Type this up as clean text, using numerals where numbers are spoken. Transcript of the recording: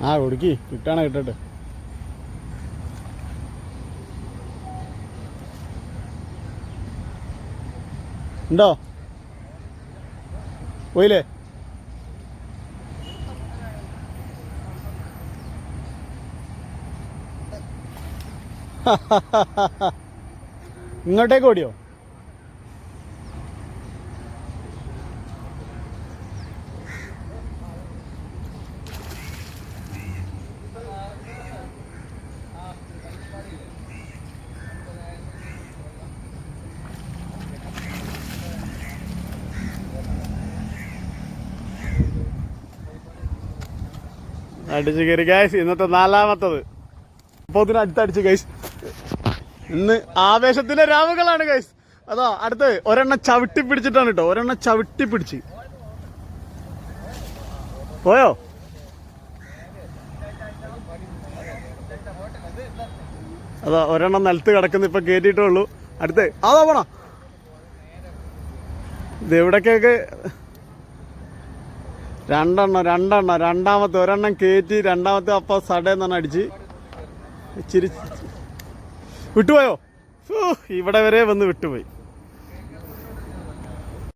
ആ കൊടുക്കി കിട്ടാണ് കിട്ടട്ടെ. ഉണ്ടോ പോയില്ലേ? ഇങ്ങോട്ടേക്ക് ഓടിയോ? അടിച്ച് കയറി ഗൈസ്. ഇന്നത്തെ 4ാമത്തത്. അപ്പോൾ ഇതിന് അടുത്തടിച്ച് ഗൈസ്. ഇന്ന് ആവേശത്തിന്റെ രാവുകളാണ് ഗൈസ്. അതാ അടുത്ത് ഒരെണ്ണം ചവിട്ടി പിടിച്ചിട്ടാണ് കേട്ടോ. ഒരെണ്ണം ചവിട്ടി പിടിച്ച് പോയോ? അതാ ഒരെണ്ണം നിലത്ത് കിടക്കുന്ന ഇപ്പൊ കയറ്റിയിട്ടേ ഉള്ളൂ. അടുത്ത് അതാ പോണ ഇത് എവിടേക്കൊക്കെ രണ്ടാമത്തെ ഒരെണ്ണം കയറ്റി രണ്ടാമത്തെ അപ്പ സടേന്ന് പറഞ്ഞ അടിച്ച് ഇച്ചിരി വിട്ടുപോയോ? ഇവിടെ വരെ വന്ന് വിട്ടുപോയി.